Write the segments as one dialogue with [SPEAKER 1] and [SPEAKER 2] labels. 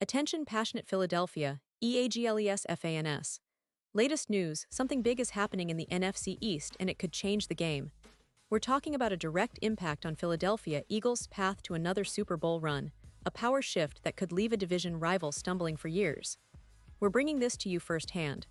[SPEAKER 1] Attention passionate Philadelphia, EAGLES FANS. Latest news, something big is happening in the NFC East and it could change the game. We're talking about a direct impact on Philadelphia Eagles' path to another Super Bowl run, a power shift that could leave a division rival stumbling for years. We're bringing this to you firsthand.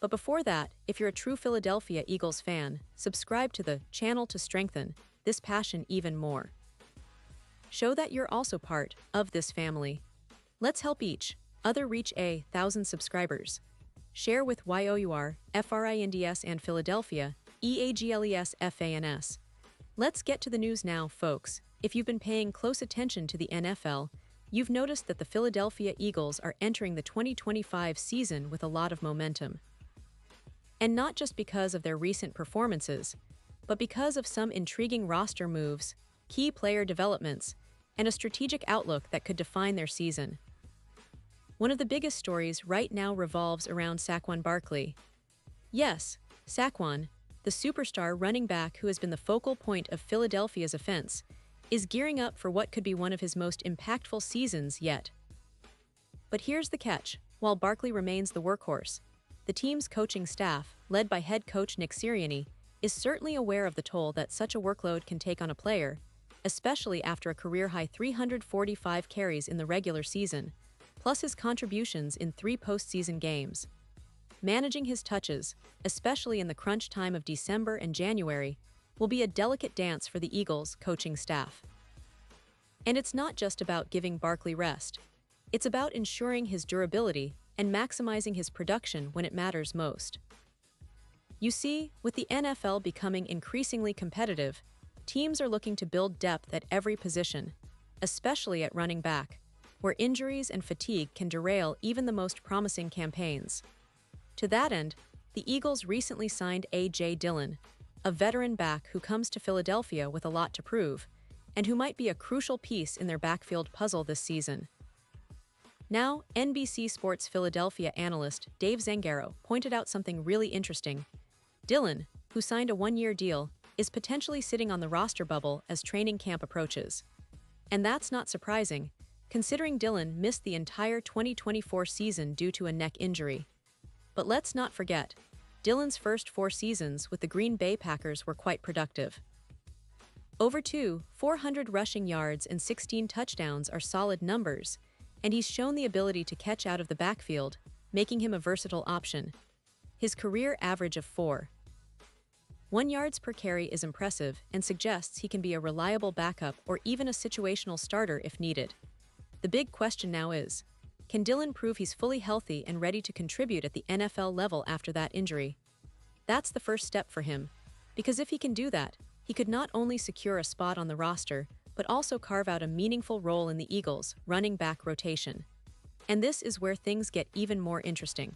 [SPEAKER 1] But before that, if you're a true Philadelphia Eagles fan, subscribe to the channel to strengthen this passion even more. Show that you're also part of this family. Let's help each other reach 1,000 subscribers. Share with YOUR, FRINDS and Philadelphia, EAGLES FANS. Let's get to the news now, folks. If you've been paying close attention to the NFL, you've noticed that the Philadelphia Eagles are entering the 2025 season with a lot of momentum. And not just because of their recent performances, but because of some intriguing roster moves, key player developments, and a strategic outlook that could define their season. One of the biggest stories right now revolves around Saquon Barkley. Yes, Saquon, the superstar running back who has been the focal point of Philadelphia's offense, is gearing up for what could be one of his most impactful seasons yet. But here's the catch. While Barkley remains the workhorse, the team's coaching staff, led by head coach Nick Sirianni, is certainly aware of the toll that such a workload can take on a player, especially after a career-high 345 carries in the regular season, plus his contributions in 3 postseason games. Managing his touches, especially in the crunch time of December and January, will be a delicate dance for the Eagles' coaching staff. And it's not just about giving Barkley rest. It's about ensuring his durability and maximizing his production when it matters most. You see, with the NFL becoming increasingly competitive, teams are looking to build depth at every position, especially at running back, where injuries and fatigue can derail even the most promising campaigns. To that end, the Eagles recently signed A.J. Dillon, a veteran back who comes to Philadelphia with a lot to prove, and who might be a crucial piece in their backfield puzzle this season. Now, NBC Sports Philadelphia analyst Dave Zangaro pointed out something really interesting. Dillon, who signed a 1-year deal, is potentially sitting on the roster bubble as training camp approaches. And that's not surprising, considering Dillon missed the entire 2024 season due to a neck injury. But let's not forget, Dillon's first 4 seasons with the Green Bay Packers were quite productive. Over 400 rushing yards and 16 touchdowns are solid numbers, and he's shown the ability to catch out of the backfield, making him a versatile option. His career average of 4.1 yards per carry is impressive and suggests he can be a reliable backup or even a situational starter if needed. The big question now is, can Dillon prove he's fully healthy and ready to contribute at the NFL level after that injury? That's the first step for him, because if he can do that, he could not only secure a spot on the roster, but also carve out a meaningful role in the Eagles' running back rotation. And this is where things get even more interesting.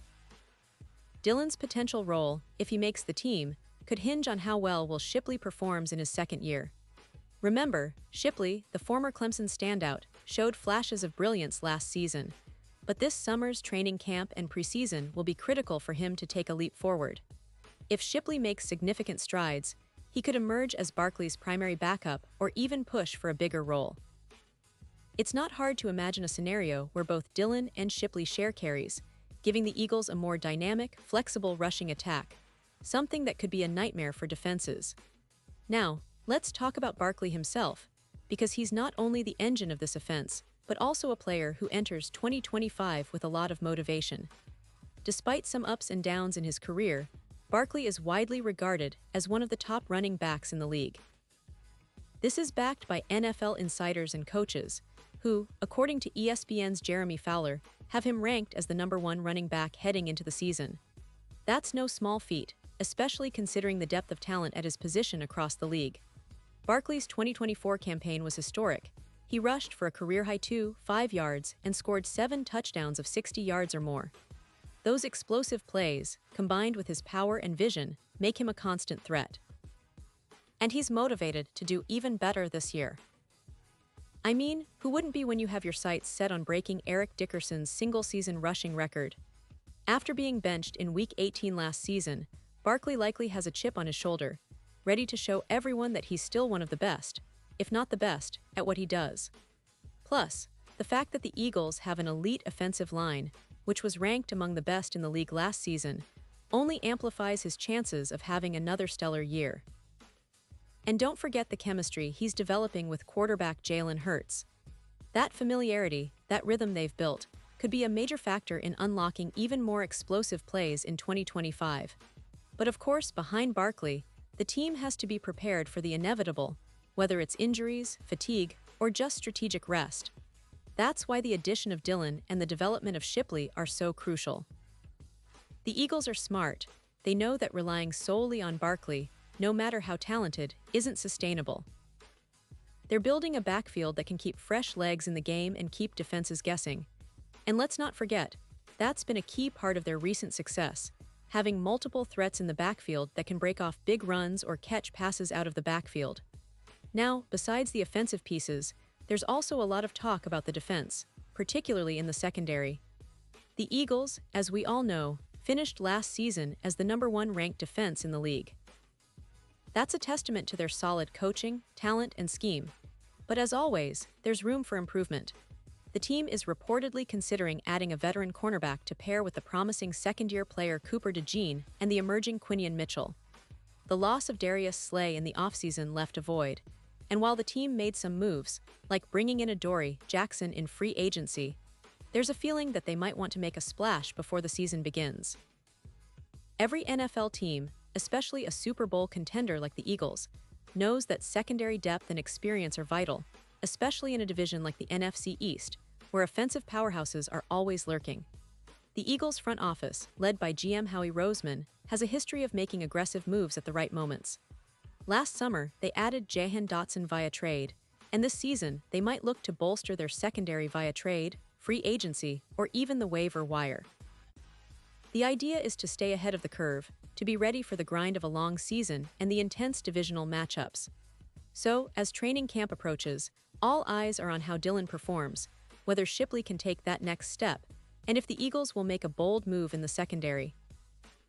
[SPEAKER 1] Dillon's potential role, if he makes the team, could hinge on how well Will Shipley performs in his second year. Remember, Shipley, the former Clemson standout, showed flashes of brilliance last season, but this summer's training camp and preseason will be critical for him to take a leap forward. If Shipley makes significant strides, he could emerge as Barkley's primary backup or even push for a bigger role. It's not hard to imagine a scenario where both Dillon and Shipley share carries, giving the Eagles a more dynamic, flexible rushing attack, something that could be a nightmare for defenses. Now, let's talk about Barkley himself, because he's not only the engine of this offense, but also a player who enters 2025 with a lot of motivation. Despite some ups and downs in his career, Barkley is widely regarded as one of the top running backs in the league. This is backed by NFL insiders and coaches, who, according to ESPN's Jeremy Fowler, have him ranked as the #1 running back heading into the season. That's no small feat, especially considering the depth of talent at his position across the league. Barkley's 2024 campaign was historic. He rushed for a career-high 2.5 yards and scored 7 touchdowns of 60 yards or more. Those explosive plays, combined with his power and vision, make him a constant threat. And he's motivated to do even better this year. I mean, who wouldn't be when you have your sights set on breaking Eric Dickerson's single-season rushing record? After being benched in Week 18 last season, Barkley likely has a chip on his shoulder, ready to show everyone that he's still one of the best, if not the best, at what he does. Plus, The fact that the Eagles have an elite offensive line, which was ranked among the best in the league last season, only amplifies his chances of having another stellar year. And don't forget the chemistry he's developing with quarterback Jalen Hurts. That familiarity, that rhythm they've built, could be a major factor in unlocking even more explosive plays in 2025. But of course, behind Barkley, the team has to be prepared for the inevitable, whether it's injuries, fatigue, or just strategic rest. That's why the addition of Dillon and the development of Shipley are so crucial. The Eagles are smart. They know that relying solely on Barkley, no matter how talented, isn't sustainable. They're building a backfield that can keep fresh legs in the game and keep defenses guessing. And let's not forget, that's been a key part of their recent success, having multiple threats in the backfield that can break off big runs or catch passes out of the backfield. Now, besides the offensive pieces, there's also a lot of talk about the defense, particularly in the secondary. The Eagles, as we all know, finished last season as the #1 ranked defense in the league. That's a testament to their solid coaching, talent, and scheme. But as always, there's room for improvement. The team is reportedly considering adding a veteran cornerback to pair with the promising second-year player Cooper DeJean and the emerging Quinion Mitchell. The loss of Darius Slay in the offseason left a void, and while the team made some moves, like bringing in Adoree Jackson in free agency, there's a feeling that they might want to make a splash before the season begins. Every NFL team, especially a Super Bowl contender like the Eagles, knows that secondary depth and experience are vital, especially in a division like the NFC East, where offensive powerhouses are always lurking. The Eagles' front office, led by GM Howie Roseman, has a history of making aggressive moves at the right moments. Last summer, they added Jahan Dotson via trade, and this season, they might look to bolster their secondary via trade, free agency, or even the waiver wire. The idea is to stay ahead of the curve, to be ready for the grind of a long season and the intense divisional matchups. So, as training camp approaches, all eyes are on how Dillon performs, whether Shipley can take that next step, and if the Eagles will make a bold move in the secondary.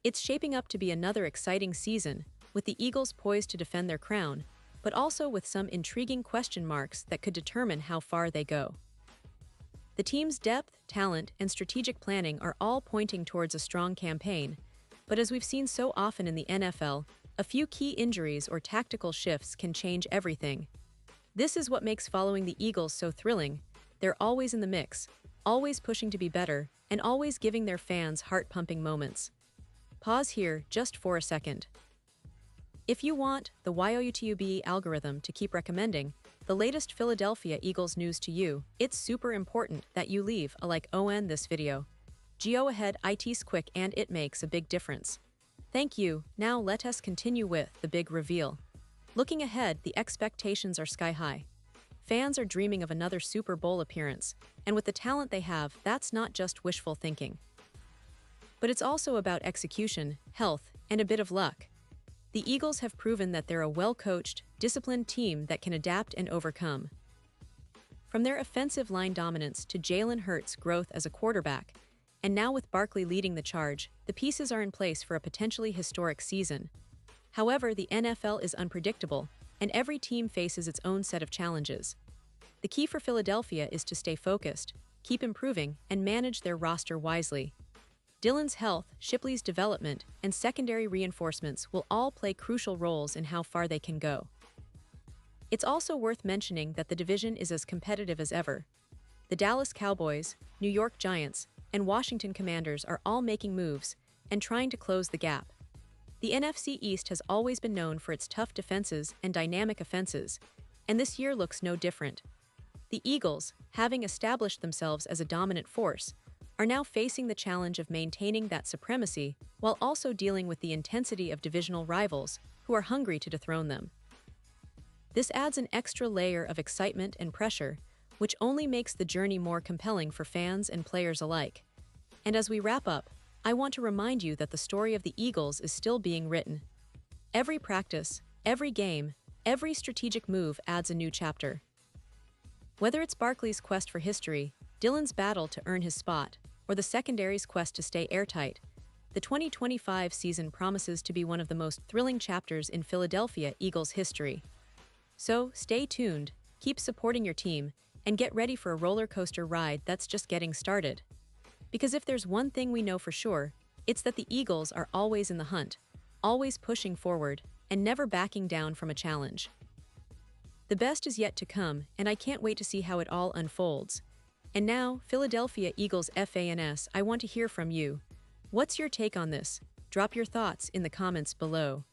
[SPEAKER 1] It's shaping up to be another exciting season, with the Eagles poised to defend their crown, but also with some intriguing question marks that could determine how far they go. The team's depth, talent, and strategic planning are all pointing towards a strong campaign, but as we've seen so often in the NFL, a few key injuries or tactical shifts can change everything. This is what makes following the Eagles so thrilling. They're always in the mix, always pushing to be better, and always giving their fans heart-pumping moments. Pause here just for a second. If you want the YOUTUBE algorithm to keep recommending the latest Philadelphia Eagles news to you, it's super important that you leave a like on this video. Go ahead, it's quick and it makes a big difference. Thank you. Now let us continue with the big reveal. Looking ahead, the expectations are sky high. Fans are dreaming of another Super Bowl appearance, and with the talent they have, that's not just wishful thinking. But it's also about execution, health, and a bit of luck. The Eagles have proven that they're a well-coached, disciplined team that can adapt and overcome. From their offensive line dominance to Jalen Hurts' growth as a quarterback, and now with Barkley leading the charge, the pieces are in place for a potentially historic season. However, the NFL is unpredictable, and every team faces its own set of challenges. The key for Philadelphia is to stay focused, keep improving, and manage their roster wisely. Dillon's health, Shipley's development, and secondary reinforcements will all play crucial roles in how far they can go. It's also worth mentioning that the division is as competitive as ever. The Dallas Cowboys, New York Giants, and Washington Commanders are all making moves and trying to close the gap. The NFC East has always been known for its tough defenses and dynamic offenses, and this year looks no different. The Eagles, having established themselves as a dominant force, are now facing the challenge of maintaining that supremacy while also dealing with the intensity of divisional rivals who are hungry to dethrone them. This adds an extra layer of excitement and pressure, which only makes the journey more compelling for fans and players alike. And as we wrap up, I want to remind you that the story of the Eagles is still being written. Every practice, every game, every strategic move adds a new chapter. Whether it's Barkley's quest for history, Dillon's battle to earn his spot, or the secondary's quest to stay airtight, the 2025 season promises to be one of the most thrilling chapters in Philadelphia Eagles history. So, stay tuned, keep supporting your team, and get ready for a roller coaster ride that's just getting started. Because if there's one thing we know for sure, it's that the Eagles are always in the hunt, always pushing forward, and never backing down from a challenge. The best is yet to come, and I can't wait to see how it all unfolds. And now, Philadelphia Eagles fans, I want to hear from you. What's your take on this? Drop your thoughts in the comments below.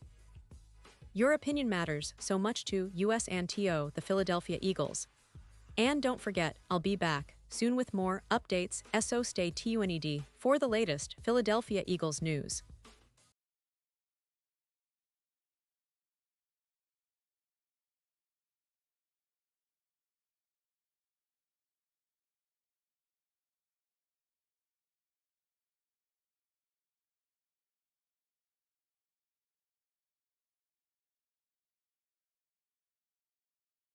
[SPEAKER 1] Your opinion matters so much to us and to the Philadelphia Eagles. And don't forget, I'll be back soon with more updates, so stay tuned for the latest Philadelphia Eagles news.